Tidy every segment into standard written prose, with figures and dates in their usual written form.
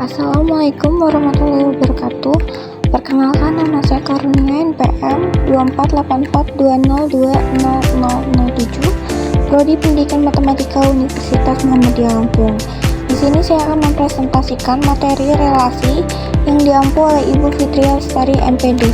Assalamualaikum warahmatullahi wabarakatuh. Perkenalkan, nama saya Karunia NPM 248420200007, Prodi Pendidikan Matematika Universitas Muhammadiyah Lampung. Di sini saya akan mempresentasikan materi relasi yang diampu oleh Ibu Fitria Lestari MPD.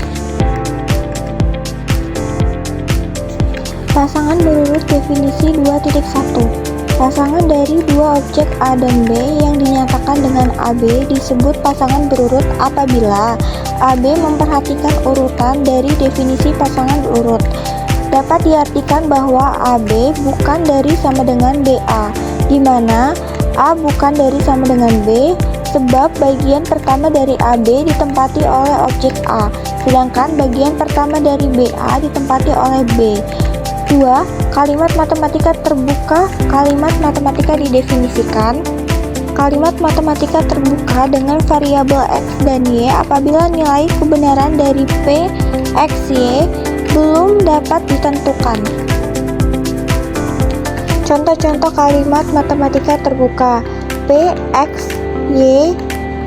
Pasangan berurut definisi 2.1. Pasangan dari dua objek A dan B yang dinyatakan dengan AB disebut pasangan berurut apabila AB memperhatikan urutan dari definisi pasangan berurut. Dapat diartikan bahwa AB bukan dari sama dengan BA, di mana A bukan dari sama dengan B, sebab bagian pertama dari AB ditempati oleh objek A, sedangkan bagian pertama dari BA ditempati oleh B. 2. Kalimat matematika terbuka. Kalimat matematika didefinisikan. Kalimat matematika terbuka dengan variabel X dan Y apabila nilai kebenaran dari P, X, Y belum dapat ditentukan. Contoh-contoh kalimat matematika terbuka: P, X, Y,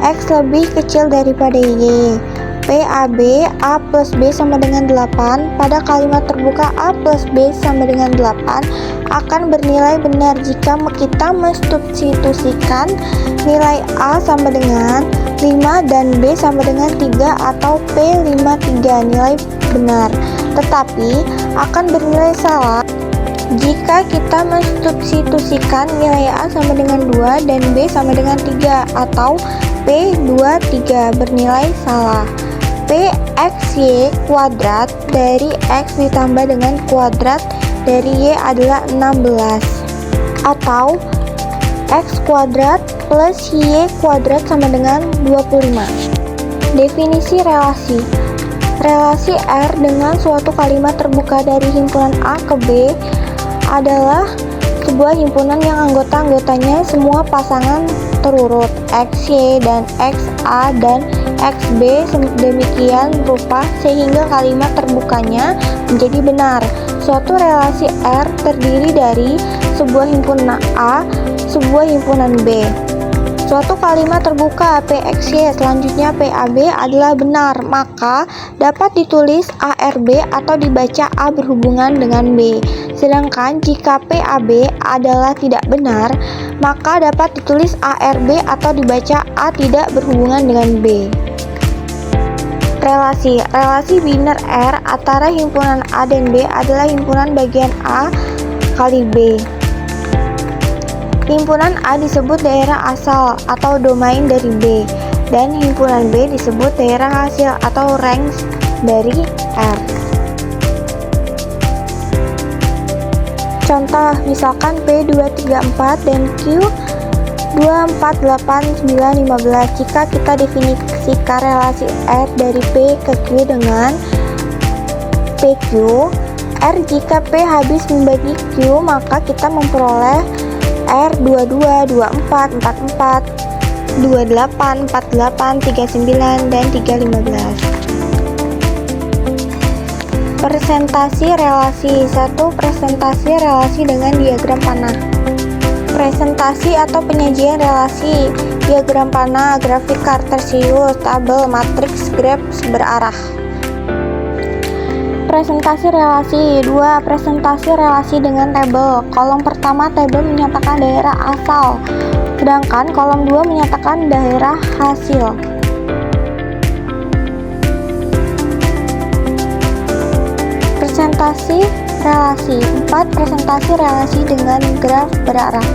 X lebih kecil daripada Y. PAB, A plus B sama dengan 8. Pada kalimat terbuka A plus B sama dengan 8 akan bernilai benar jika kita mensubstitusikan nilai A sama dengan 5 dan B sama dengan 3 atau P 53 nilai benar, tetapi akan bernilai salah jika kita mensubstitusikan nilai A sama dengan 2 dan B sama dengan 3 atau P 23 bernilai salah. P X Y kuadrat dari X ditambah dengan kuadrat dari Y adalah 16 atau X kuadrat plus Y kuadrat sama dengan 25. Definisi relasi. Relasi R dengan suatu kalimat terbuka dari himpunan A ke B adalah sebuah himpunan yang anggota-anggotanya semua pasangan terurut X, Y, dan X, A, dan X, B demikian rupa sehingga kalimat terbukanya menjadi benar. Suatu relasi R terdiri dari sebuah himpunan A, sebuah himpunan B. Suatu kalimat terbuka PXY selanjutnya PAB adalah benar, maka dapat ditulis ARB atau dibaca A berhubungan dengan B. Sedangkan jika PAB adalah tidak benar, maka dapat ditulis ARB atau dibaca A tidak berhubungan dengan B. Relasi biner R antara himpunan A dan B adalah himpunan bagian A kali B. Himpunan A disebut daerah asal atau domain dari B, dan himpunan B disebut daerah hasil atau range dari R. Contoh, misalkan P234 dan Q248,9,15. Jika kita definisikan relasi R dari P ke Q dengan PQ, R jika P habis membagi Q, maka kita memperoleh R 22, 24, 44, 28, 48, 39, dan 315. Presentasi relasi. 1. Presentasi relasi dengan diagram panah. Presentasi atau penyajian relasi, diagram panah, grafik kartesius, tabel, matriks, graf berarah. Presentasi relasi. 2. Presentasi relasi dengan tabel. Kolom pertama tabel menyatakan daerah asal, sedangkan kolom 2 menyatakan daerah hasil. Presentasi relasi. 4. Presentasi relasi dengan graf berarah.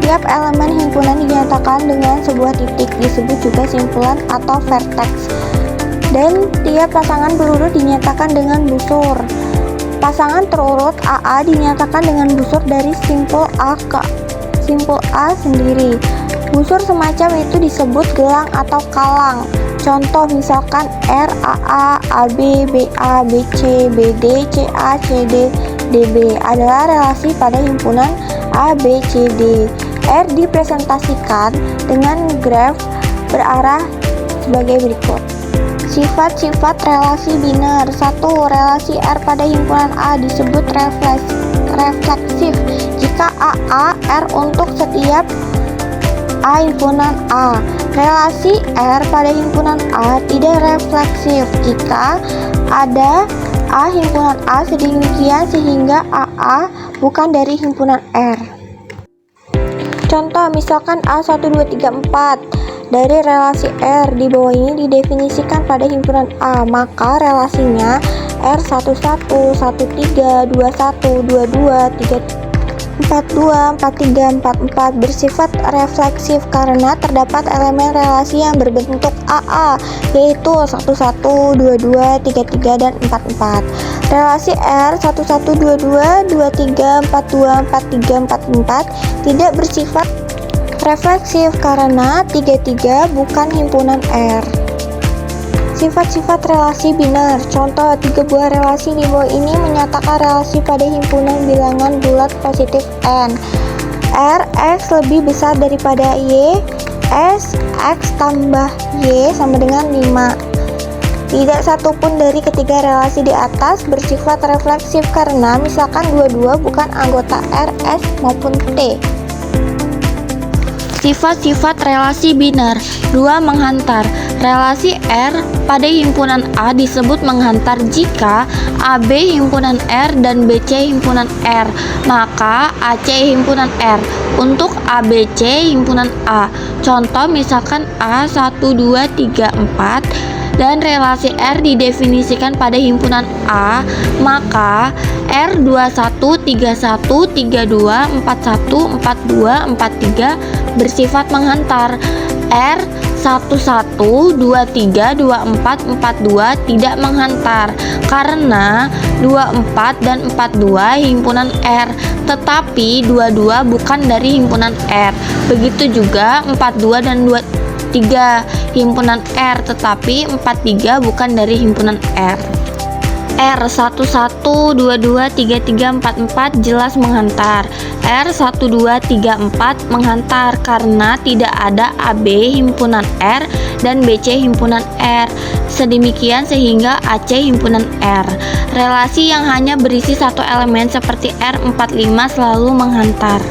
Tiap elemen himpunan dinyatakan dengan sebuah titik, disebut juga simpulan atau vertex. Dan tiap pasangan berurut dinyatakan dengan busur. Pasangan terurut AA dinyatakan dengan busur dari simpul A ke simpul A sendiri. Busur semacam itu disebut gelang atau kalang. Contoh misalkan R, AA, AB, BA, BC, BD, CA, CD, DB adalah relasi pada himpunan ABCD. R dipresentasikan dengan graf berarah sebagai berikut. Sifat-sifat relasi biner. 1. Relasi R pada himpunan A disebut refleksif jika AA R untuk setiap A himpunan A. Relasi R pada himpunan A tidak refleksif jika ada A himpunan A sedemikian sehingga AA bukan dari himpunan R. Contoh, misalkan A1, 2, 3, 4 dari relasi R di bawah ini didefinisikan pada himpunan A, maka relasinya R11, 13, 21, 22, 42, 43, 44 bersifat refleksif karena terdapat elemen relasi yang berbentuk AA, yaitu 11, 22, 33, dan 44. Relasi R 11, 22, 23, 42, 43, 44 tidak bersifat refleksif karena 33 bukan himpunan R. Sifat-sifat relasi biner. Contoh, 3 buah relasi di bawah ini menyatakan relasi pada himpunan bilangan bulat positif N. R, X lebih besar daripada Y, S, X tambah Y sama dengan 5. Tidak satupun dari ketiga relasi di atas bersifat refleksif karena misalkan dua-dua bukan anggota R, S, maupun T. Sifat-sifat relasi biner. 2. Menghantar. Relasi R pada himpunan A disebut menghantar jika AB himpunan R dan BC himpunan R, maka AC himpunan R untuk ABC himpunan A. Contoh, misalkan A1, 2, 3, 4 dan relasi R didefinisikan pada himpunan A, maka R21, 31, 32, 41, 42, 43 bersifat menghantar. R11, 23, 24, 42 tidak menghantar karena 24 dan 42 himpunan R, tetapi 22 bukan dari himpunan R. Begitu juga 42 dan 23 himpunan R, tetapi 43 bukan dari himpunan R. R11, 22, 33, 44 jelas menghantar. R12, 34 menghantar karena tidak ada AB himpunan R dan BC himpunan R. Sedemikian sehingga AC himpunan R. Relasi yang hanya berisi satu elemen seperti R45 selalu menghantar.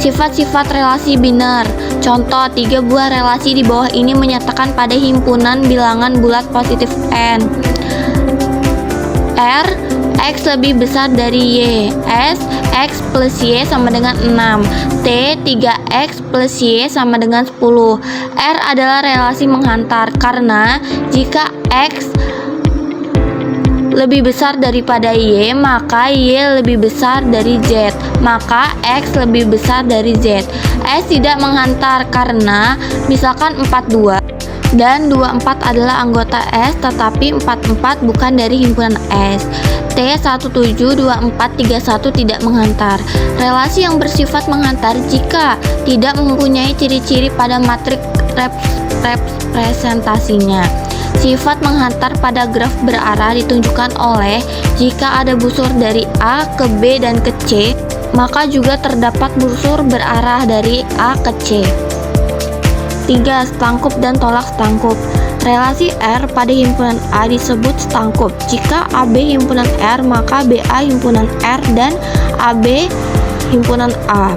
Sifat-sifat relasi biner. Contoh, 3 buah relasi di bawah ini menyatakan pada himpunan bilangan bulat positif N. R, X lebih besar dari Y. S, X plus Y sama dengan 6. T, 3X plus Y sama dengan 10. R adalah relasi menghantar karena jika X lebih besar daripada Y, maka Y lebih besar dari Z, maka X lebih besar dari Z. S tidak menghantar karena misalkan 42 dan 24 adalah anggota S, tetapi 44 bukan dari himpunan S. T 17, 24, 31 tidak menghantar. Relasi yang bersifat menghantar jika tidak mempunyai ciri-ciri pada matriks representasinya. Sifat menghantar pada graf berarah ditunjukkan oleh jika ada busur dari A ke B dan ke C, maka juga terdapat busur berarah dari A ke C. 3. Setangkup dan tolak setangkup. Relasi R pada himpunan A disebut setangkup jika AB himpunan R, maka BA himpunan R dan AB himpunan A.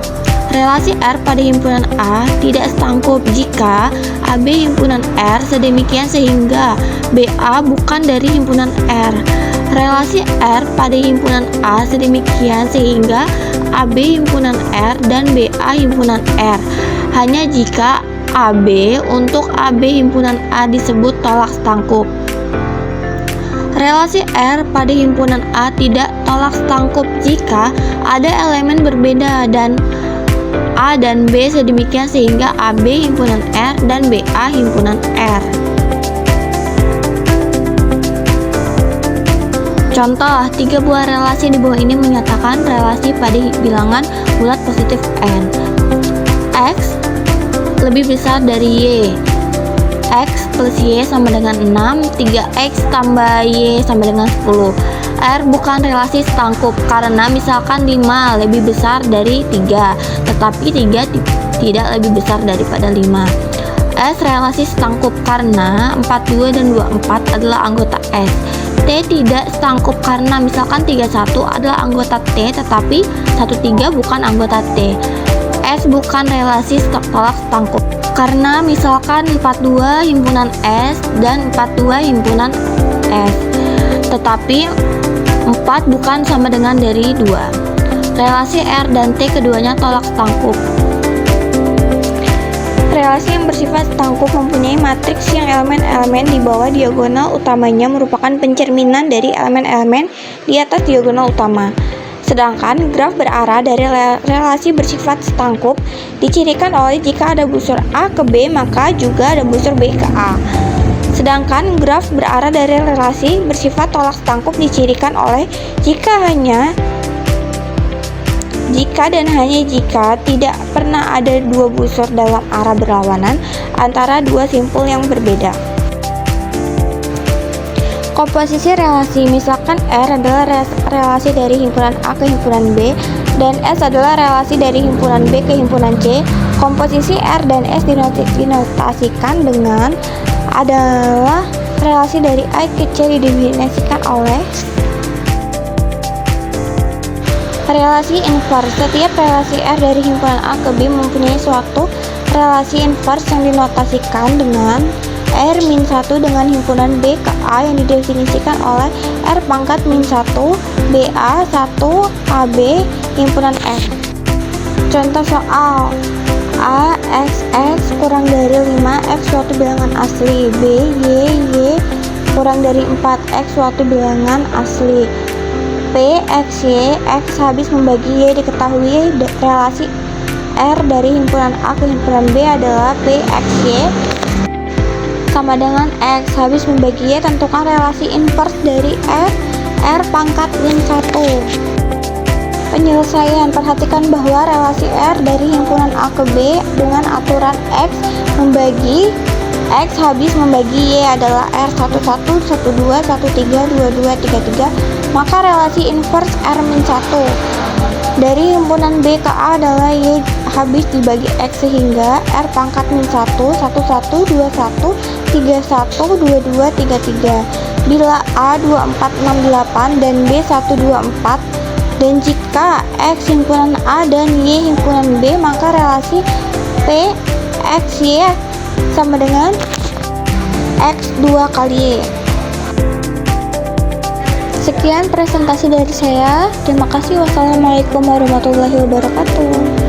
Relasi R pada himpunan A tidak setangkup jika AB himpunan R sedemikian sehingga BA bukan dari himpunan R. Relasi R pada himpunan A sedemikian sehingga AB himpunan R dan BA himpunan R hanya jika AB untuk AB himpunan A disebut tolak setangkup. Relasi R pada himpunan A tidak tolak setangkup jika ada elemen berbeda dan A dan B sedemikian sehingga AB himpunan R dan BA himpunan R. Contoh, 3 buah relasi di bawah ini menyatakan relasi pada bilangan bulat positif N. X lebih besar dari Y. X plus Y sama dengan 6, 3X tambah Y sama dengan 10. R bukan relasi setangkup karena misalkan 5 lebih besar dari 3, tetapi 3 tidak lebih besar daripada 5. S relasi setangkup karena 42 dan 24 adalah anggota S. T tidak setangkup karena misalkan 31 adalah anggota T, tetapi 13 bukan anggota T. S bukan relasi tolak tangkup. Karena misalkan 42 himpunan S dan 42 himpunan F. Tetapi 4 bukan sama dengan dari 2. Relasi R dan T keduanya tolak tangkup. Relasi yang bersifat tangkup mempunyai matriks yang elemen-elemen di bawah diagonal utamanya merupakan pencerminan dari elemen-elemen di atas diagonal utama. Sedangkan graf berarah dari relasi bersifat tangkup dicirikan oleh jika ada busur A ke B maka juga ada busur B ke A. Sedangkan graf berarah dari relasi bersifat tolak tangkup dicirikan oleh jika dan hanya jika tidak pernah ada dua busur dalam arah berlawanan antara dua simpul yang berbeda. Komposisi relasi, misalkan R adalah relasi dari himpunan A ke himpunan B dan S adalah relasi dari himpunan B ke himpunan C. Komposisi R dan S dinotasikan dengan adalah relasi dari A ke C didefinisikan oleh relasi inverse. Setiap relasi R dari himpunan A ke B mempunyai suatu relasi inverse yang dinotasikan dengan R-1 dengan himpunan B ke A yang didefinisikan oleh R pangkat -1 BA 1 AB himpunan F. Contoh soal A X X kurang dari 5 X suatu bilangan asli, B Y Y kurang dari 4 X suatu bilangan asli, P X Y X habis membagi Y. Diketahui relasi R dari himpunan A ke himpunan B adalah P X Y sama dengan X habis membagi Y. Tentukan relasi inverse dari R pangkat -1. Penyelesaian. Perhatikan bahwa relasi R dari himpunan A ke B dengan aturan X membagi X habis membagi Y adalah R11, 12, 13, 22, 33. Maka relasi inverse R-1 dari himpunan B ke A adalah Y habis dibagi X sehingga R pangkat -1, 11, 21, 31, 22, 33. Bila A 2468 dan B 124 dan jika X himpunan A dan Y himpunan B maka relasi P X Y sama dengan X 2 kali Y. Sekian presentasi dari saya. Terima kasih. Wassalamualaikum warahmatullahi wabarakatuh.